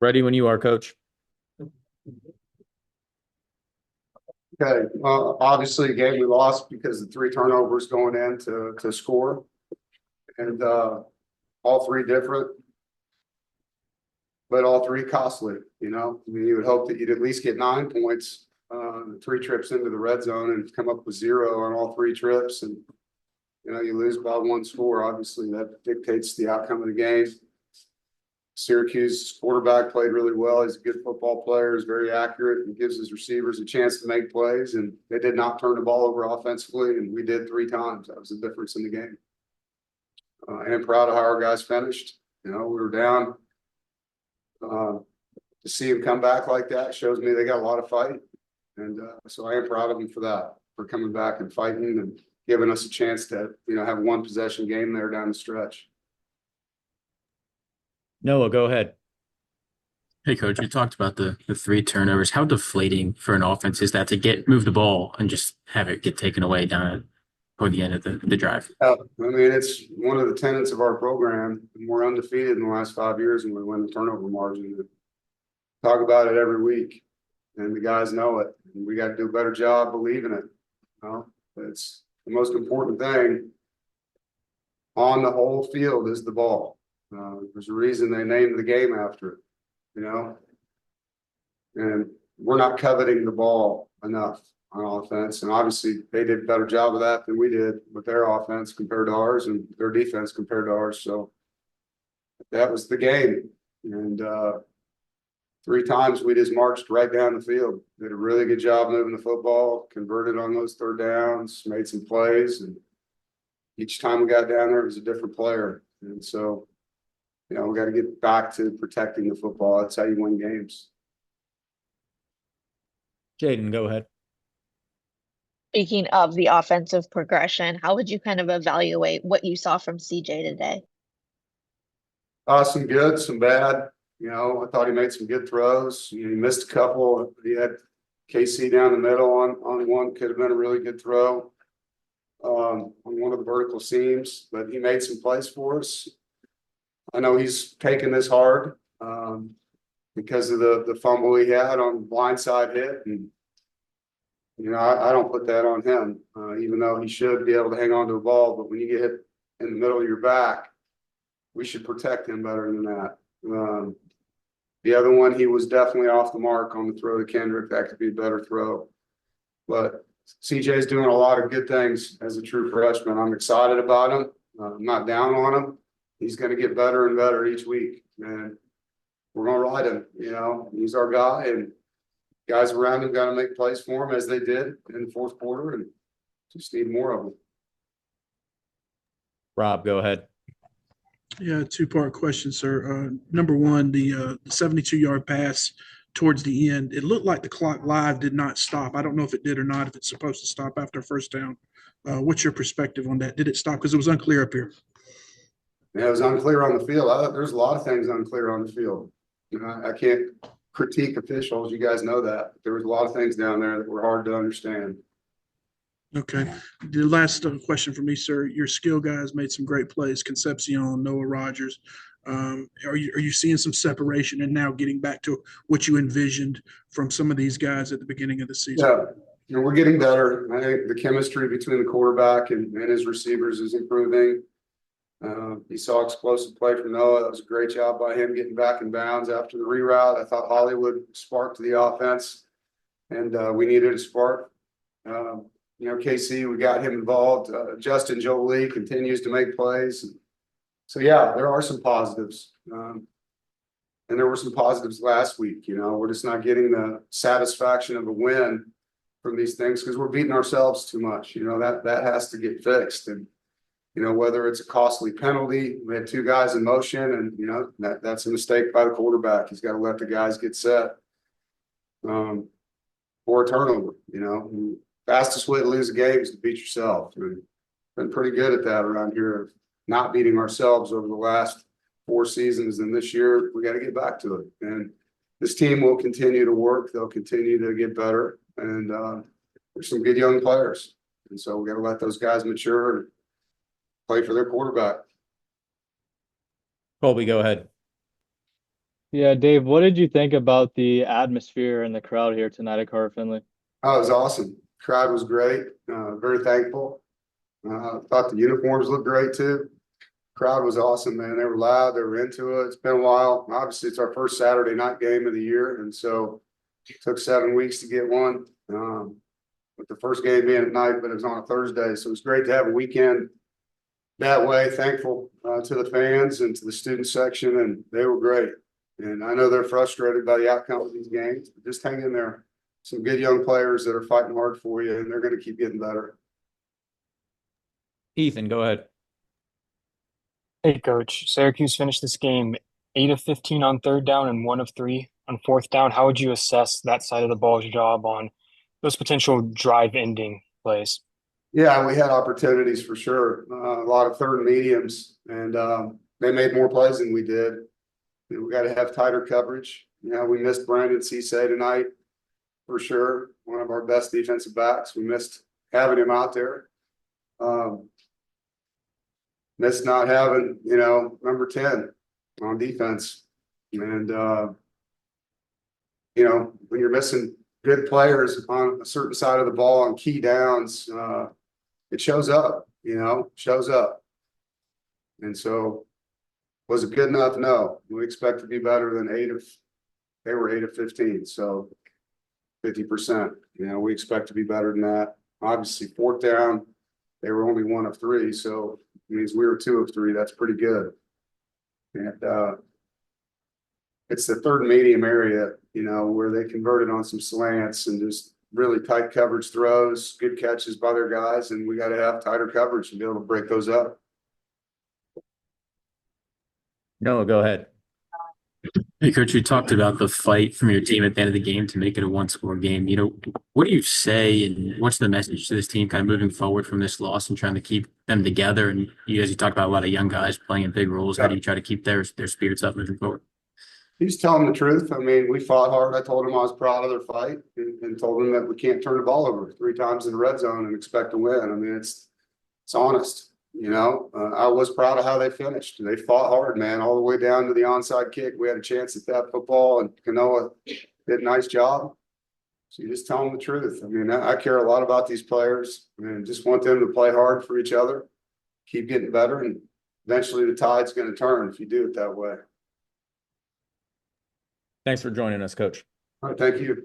Ready when you are, Coach. Okay, obviously a game we lost because of three turnovers going in to score, and all three different, but all three costly. I mean, you would hope that you'd at least get 9 points, three trips into the red zone, and come up with zero on all three trips, and you lose by one score. Obviously, that dictates the outcome of the game. Syracuse quarterback played really well. He's a good football player. He's very accurate and gives his receivers a chance to make plays. And they did not turn the ball over offensively, and we did three times. That was the difference in the game. I am proud of how our guys finished. We were down. To see them come back like that shows me they got a lot of fight. And so I am proud of them for that, for coming back and fighting and giving us a chance to, have a one possession game there down the stretch. Noah, go ahead. Hey, Coach, you talked about the three turnovers. How deflating for an offense is that to move the ball and just have it get taken away down toward the end of the drive? I mean, it's one of the tenets of our program. We're undefeated in the last 5 years and we win the turnover margin. Talk about it every week, and the guys know it. And we got to do a better job believing it. It's the most important thing on the whole field is the ball. There's a reason they named the game after it. And we're not coveting the ball enough on offense. And obviously they did a better job of that than we did with their offense compared to ours and their defense compared to ours. So that was the game. And three times we just marched right down the field, did a really good job moving the football, converted on those third downs, made some plays. And each time we got down there, it was a different player. And so, we got to get back to protecting the football. That's how you win games. Jaden, go ahead. Speaking of the offensive progression, how would you kind of evaluate what you saw from CJ today? Some good, some bad. I thought he made some good throws. He missed a couple. He had KC down the middle on one, could have been a really good throw on one of the vertical seams, but he made some plays for us. I know he's taking this hard because of the fumble he had on blindside hit. And, I don't put that on him, even though he should be able to hang on to a ball. But when you get hit in the middle of your back, we should protect him better than that. The other one, he was definitely off the mark on the throw to Kendrick. That could be a better throw. But CJ's doing a lot of good things as a true freshman. I'm excited about him. I'm not down on him. He's going to get better and better each week, and we're going to ride him. He's our guy, and guys around him got to make plays for him as they did in the fourth quarter, and just need more of them. Rob, go ahead. Yeah, two-part question, sir. Number one, the 72-yard pass towards the end, it looked like the clock live did not stop. I don't know if it did or not, if it's supposed to stop after first down. What's your perspective on that? Did it stop? Because it was unclear up here. Yeah, it was unclear on the field. There's a lot of things unclear on the field. I can't critique officials. You guys know that. There was a lot of things down there that were hard to understand. Okay. The last question for me, sir. Your skill guys made some great plays. Concepcion, Noah Rogers. Are you seeing some separation and now getting back to what you envisioned from some of these guys at the beginning of the season? Yeah, we're getting better. I think the chemistry between the quarterback and his receivers is improving. He saw explosive play from Noah. That was a great job by him getting back in bounds after the reroute. I thought Hollywood sparked the offense, and we needed a spark. KC, we got him involved. Justin Jolie continues to make plays. So, yeah, there are some positives. And there were some positives last week. We're just not getting the satisfaction of a win from these things because we're beating ourselves too much. That has to get fixed. And whether it's a costly penalty, we had two guys in motion, and that's a mistake by the quarterback. He's got to let the guys get set. Or a turnover. Fastest way to lose a game is to beat yourself. We've been pretty good at that around here, not beating ourselves over the last 4 seasons, and this year we got to get back to it. And this team will continue to work. They'll continue to get better, and there's some good young players, and so we got to let those guys mature and play for their quarterback. Colby, go ahead. Yeah, Dave, what did you think about the atmosphere and the crowd here tonight at Carter Finley? Oh, it was awesome. Crowd was great. Very thankful. Thought the uniforms looked great too. Crowd was awesome, man. They were loud. They were into it. It's been a while. Obviously, it's our first Saturday night game of the year, and so it took 7 weeks to get one. With the first game being at night, but it was on a Thursday, so it was great to have a weekend that way. Thankful to the fans and to the student section, and they were great. And I know they're frustrated by the outcome of these games. But just hang in there. Some good young players that are fighting hard for you, and they're going to keep getting better. Ethan, go ahead. Hey, coach. Syracuse finished this game 8 of 15 on third down and 1 of 3 on fourth down. How would you assess that side of the ball's job on those potential drive-ending plays? Yeah, we had opportunities for sure. A lot of third and mediums, and they made more plays than we did. We got to have tighter coverage. We missed Brandon Cisse tonight for sure. One of our best defensive backs. We missed having him out there. Missed not having, number 10 on defense. And, when you're missing good players on a certain side of the ball on key downs, it shows up, shows up. And so was it good enough? No. We expect to be better than they were 8 of 15. So 50%, we expect to be better than that. Obviously, fourth down, they were only 1 of 3. So it means we were 2 of 3. That's pretty good. And it's the third and medium area, where they converted on some slants and just really tight coverage throws, good catches by their guys. And we got to have tighter coverage to be able to break those up. Noah, go ahead. Hey, coach, you talked about the fight from your team at the end of the game to make it a one-score game. What do you say and what's the message to this team kind of moving forward from this loss and trying to keep them together? And you talked about a lot of young guys playing in big roles. How do you try to keep their spirits up moving forward? He's telling the truth. I mean, we fought hard. I told him I was proud of their fight and told him that we can't turn the ball over 3 times in the red zone and expect to win. I mean, it's honest. I was proud of how they finished. They fought hard, man, all the way down to the onside kick. We had a chance at that football, and Kanoa did a nice job. So you just tell them the truth. I mean, I care a lot about these players and just want them to play hard for each other, keep getting better, and eventually the tide's going to turn if you do it that way. Thanks for joining us, Coach. All right, thank you.